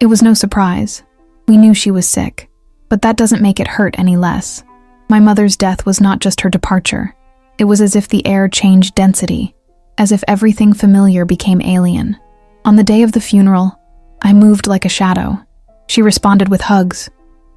It was no surprise. We knew she was sick, but that doesn't make it hurt any less. My mother's death was not just her departure. It was as if the air changed density, as if everything familiar became alien. On the day of the funeral, I moved like a shadow. She responded with hugs.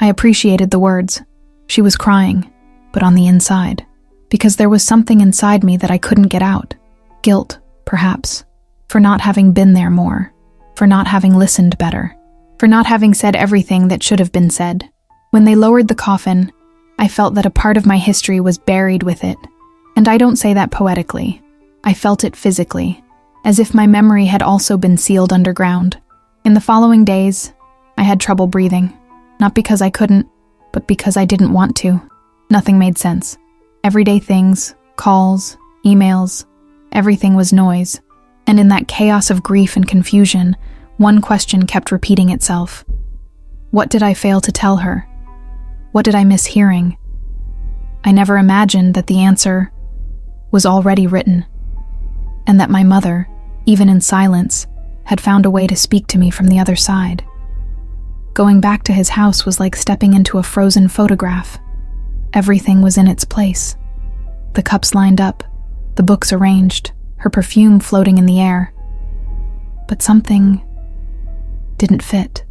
I appreciated the words. She was crying, but on the inside, because there was something inside me that I couldn't get out. Guilt, perhaps, for not having been there more, for not having listened better, for not having said everything that should have been said. When they lowered the coffin, I felt that a part of my history was buried with it. And I don't say that poetically. I felt it physically, as if my memory had also been sealed underground. In the following days, I had trouble breathing, not because I couldn't, but because I didn't want to. Nothing made sense. Everyday things, calls, emails, everything was noise. And in that chaos of grief and confusion, one question kept repeating itself. What did I fail to tell her? What did I miss hearing? I never imagined that the answer was already written, and that my mother, even in silence, had found a way to speak to me from the other side. Going back to his house was like stepping into a frozen photograph. Everything was in its place. The cups lined up, the books arranged, her perfume floating in the air. But something didn't fit.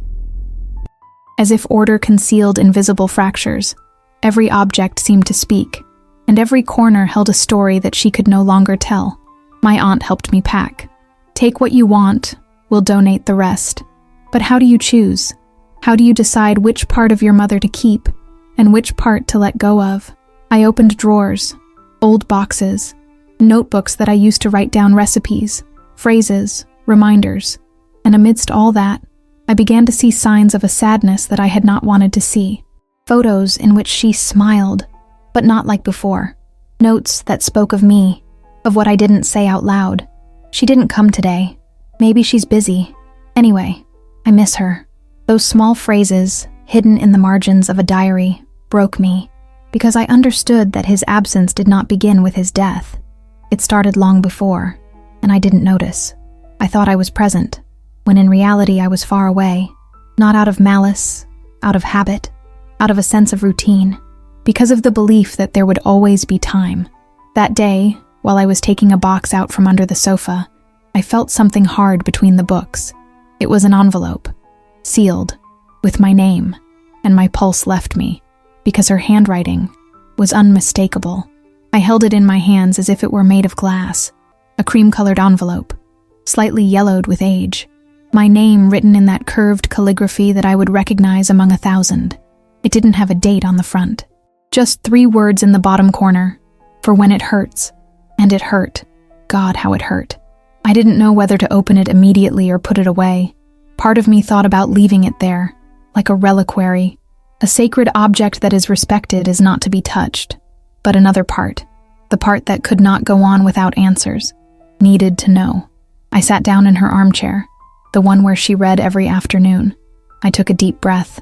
As if order concealed invisible fractures, every object seemed to speak, and every corner held a story that she could no longer tell. My aunt helped me pack. Take what you want, we'll donate the rest. But how do you choose? How do you decide which part of your mother to keep and which part to let go of? I opened drawers, old boxes, notebooks that I used to write down recipes, phrases, reminders, and amidst all that, I began to see signs of a sadness that I had not wanted to see. Photos in which she smiled, but not like before. Notes that spoke of me, of what I didn't say out loud. She didn't come today. Maybe she's busy. Anyway, I miss her. Those small phrases, hidden in the margins of a diary, broke me, because I understood that his absence did not begin with his death. It started long before, and I didn't notice. I thought I was present, when in reality I was far away, not out of malice, out of habit, out of a sense of routine, because of the belief that there would always be time. That day, while I was taking a box out from under the sofa, I felt something hard between the books. It was an envelope, sealed, with my name, and my pulse left me, because her handwriting was unmistakable. I held it in my hands as if it were made of glass, a cream-colored envelope, slightly yellowed with age. My name written in that curved calligraphy that I would recognize among 1,000. It didn't have a date on the front. Just 3 words in the bottom corner. For when it hurts. And it hurt. God, how it hurt. I didn't know whether to open it immediately or put it away. Part of me thought about leaving it there, like a reliquary. A sacred object that is respected is not to be touched. But another part, the part that could not go on without answers, needed to know. I sat down in her armchair, the one where she read every afternoon. I took a deep breath,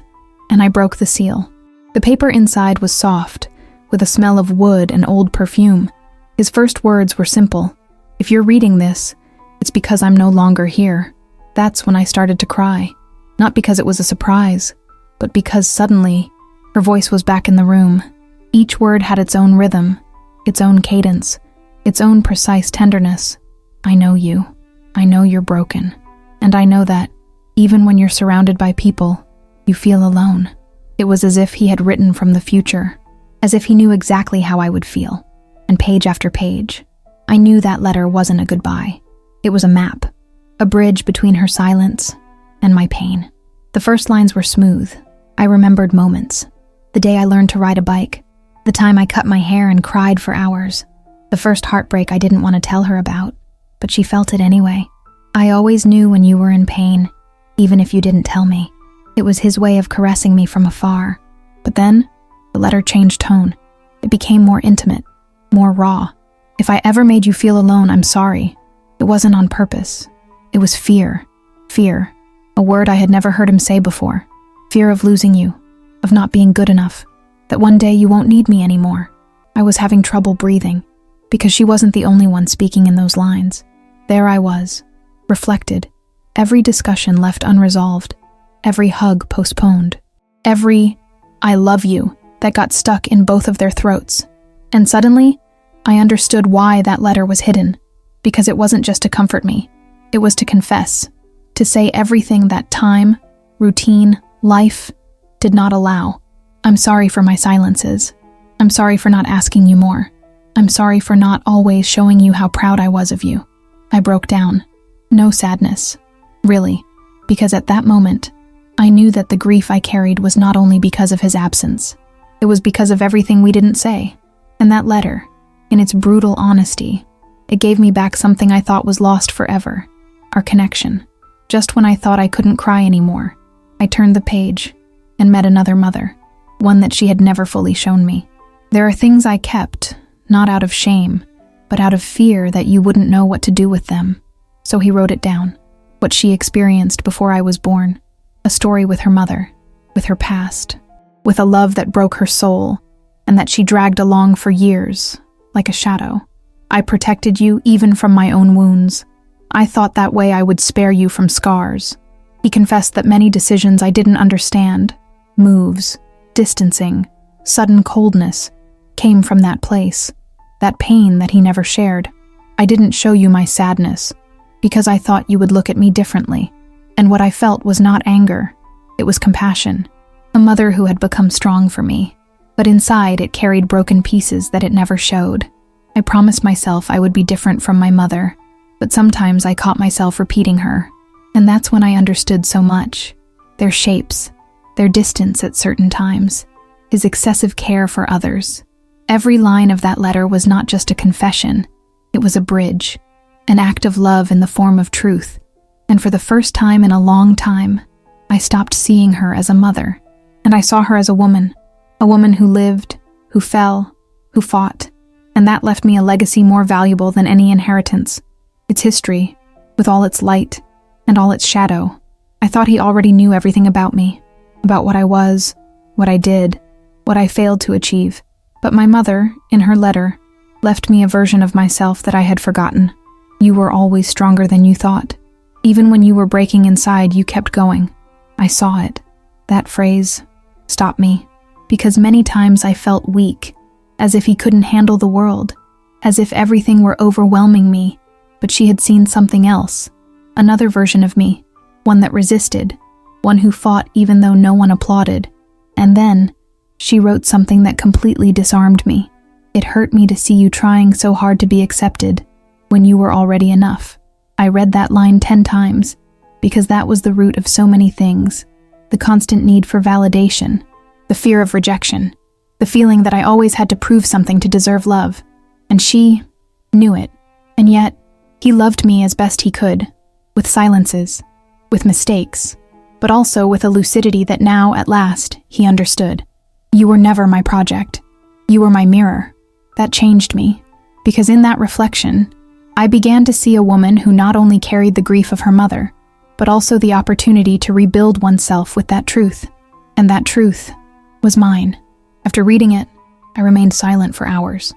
and I broke the seal. The paper inside was soft, with a smell of wood and old perfume. His first words were simple. If you're reading this, it's because I'm no longer here. That's when I started to cry. Not because it was a surprise, but because suddenly, her voice was back in the room. Each word had its own rhythm, its own cadence, its own precise tenderness. I know you. I know you're broken. And I know that, even when you're surrounded by people, you feel alone. It was as if he had written from the future, as if he knew exactly how I would feel. And page after page, I knew that letter wasn't a goodbye. It was a map, a bridge between her silence and my pain. The first lines were smooth. I remembered moments. The day I learned to ride a bike, the time I cut my hair and cried for hours, the first heartbreak I didn't want to tell her about, but she felt it anyway. I always knew when you were in pain, even if you didn't tell me. It was his way of caressing me from afar. But then, the letter changed tone. It became more intimate, more raw. If I ever made you feel alone, I'm sorry. It wasn't on purpose. It was fear. Fear. A word I had never heard him say before. Fear of losing you, of not being good enough, that one day you won't need me anymore. I was having trouble breathing, because she wasn't the only one speaking in those lines. There I was, reflected, every discussion left unresolved. every hug postponed, every "I love you" that got stuck in both of their throats. And suddenly, I understood why that letter was hidden, because it wasn't just to comfort me. It was to confess, to say everything that time, routine, life did not allow. I'm sorry for my silences. I'm sorry for not asking you more. I'm sorry for not always showing you how proud I was of you. I broke down. No sadness, really, because at that moment, I knew that the grief I carried was not only because of his absence. It was because of everything we didn't say. And that letter, in its brutal honesty, it gave me back something I thought was lost forever, our connection. Just when I thought I couldn't cry anymore, I turned the page and met another mother, one that she had never fully shown me. There are things I kept, not out of shame, but out of fear that you wouldn't know what to do with them. So he wrote it down, what she experienced before I was born, a story with her mother, with her past, with a love that broke her soul, and that she dragged along for years, like a shadow. I protected you even from my own wounds. I thought that way I would spare you from scars. He confessed that many decisions I didn't understand, moves, distancing, sudden coldness, came from that place, that pain that he never shared. I didn't show you my sadness, because I thought you would look at me differently, and what I felt was not anger, it was compassion, a mother who had become strong for me, but inside it carried broken pieces that it never showed. I promised myself I would be different from my mother, but sometimes I caught myself repeating her, and that's when I understood so much. Their shapes, their distance at certain times, his excessive care for others. Every line of that letter was not just a confession, it was a bridge, an act of love in the form of truth, and for the first time in a long time, I stopped seeing her as a mother, and I saw her as a woman who lived, who fell, who fought, and that left me a legacy more valuable than any inheritance. Its history, with all its light and all its shadow. I thought he already knew everything about me, about what I was, what I did, what I failed to achieve. But my mother, in her letter, left me a version of myself that I had forgotten. You were always stronger than you thought. Even when you were breaking inside, you kept going. I saw it. That phrase stopped me, because many times I felt weak, as if he couldn't handle the world, as if everything were overwhelming me, but she had seen something else, another version of me, one that resisted, one who fought even though no one applauded. And then, she wrote something that completely disarmed me. It hurt me to see you trying so hard to be accepted, when you were already enough. I read that line 10 times, because that was the root of so many things. The constant need for validation, the fear of rejection, the feeling that I always had to prove something to deserve love. And she knew it. And yet, he loved me as best he could, with silences, with mistakes, but also with a lucidity that now, at last, he understood. You were never my project. You were my mirror. That changed me, because in that reflection, I began to see a woman who not only carried the grief of her mother, but also the opportunity to rebuild oneself with that truth. And that truth was mine. After reading it, I remained silent for hours.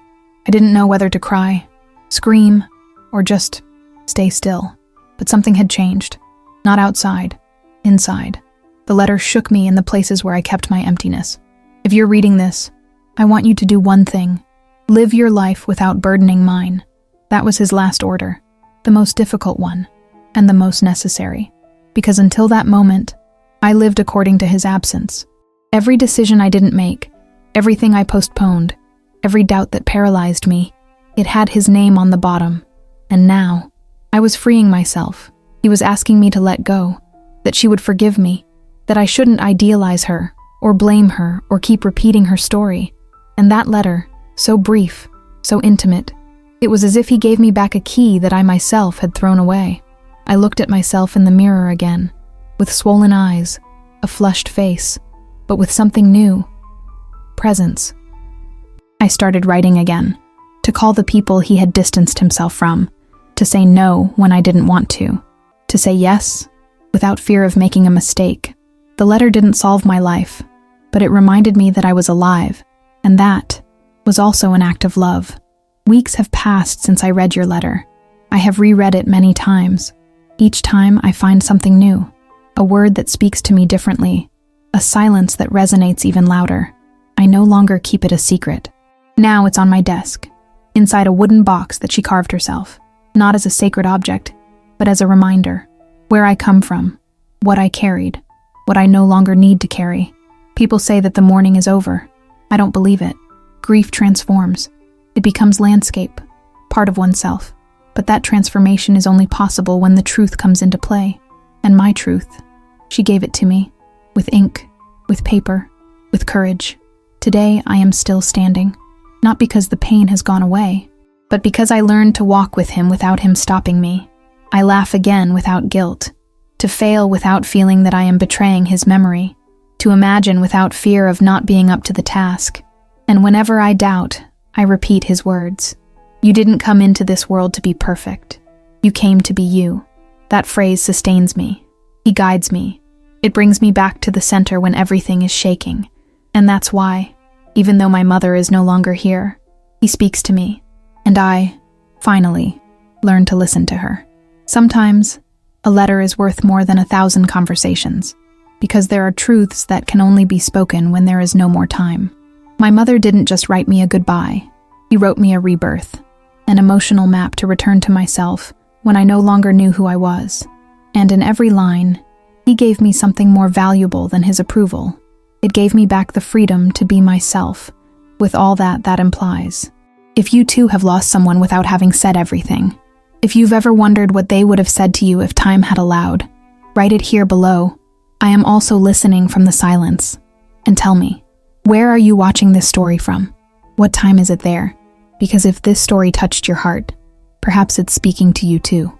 I didn't know whether to cry, scream, or just stay still. But something had changed. Not outside, inside. The letter shook me in the places where I kept my emptiness. If you're reading this, I want you to do one thing. Live your life without burdening mine. That was his last order, the most difficult one, and the most necessary. Because until that moment, I lived according to his absence. Every decision I didn't make, everything I postponed, every doubt that paralyzed me, it had his name on the bottom. And now, I was freeing myself. He was asking me to let go, that she would forgive me, that I shouldn't idealize her, or blame her, or keep repeating her story. And that letter, so brief, so intimate, it was as if he gave me back a key that I myself had thrown away. I looked at myself in the mirror again, with swollen eyes, a flushed face, but with something new. Presence. I started writing again, to call the people he had distanced himself from, to say no when I didn't want to say yes, without fear of making a mistake. The letter didn't solve my life, but it reminded me that I was alive, and that was also an act of love. Weeks have passed since I read your letter. I have reread it many times. Each time I find something new. a word that speaks to me differently, a silence that resonates even louder. I no longer keep it a secret. Now it's on my desk, inside a wooden box that she carved herself, not as a sacred object, but as a reminder. Where I come from, what I carried, what I no longer need to carry. People say that the mourning is over. I don't believe it. Grief transforms. It becomes landscape, part of oneself. But that transformation is only possible when the truth comes into play. And my truth, she gave it to me, with ink, with paper, with courage. Today I am still standing, not because the pain has gone away, but because I learned to walk with him without him stopping me. I laugh again without guilt, to fail without feeling that I am betraying his memory, to imagine without fear of not being up to the task. And whenever I doubt, I repeat his words. You didn't come into this world to be perfect. You came to be you. That phrase sustains me. He guides me. It brings me back to the center when everything is shaking. And that's why, even though my mother is no longer here, he speaks to me. And I, finally, learn to listen to her. Sometimes, a letter is worth more than 1,000 conversations, because there are truths that can only be spoken when there is no more time. My mother didn't just write me a goodbye. He wrote me a rebirth, an emotional map to return to myself when I no longer knew who I was. And in every line, he gave me something more valuable than his approval. It gave me back the freedom to be myself, with all that implies. If you too have lost someone without having said everything, if you've ever wondered what they would have said to you if time had allowed, write it here below. I am also listening from the silence. And tell me, where are you watching this story from? What time is it there? Because if this story touched your heart, perhaps it's speaking to you too.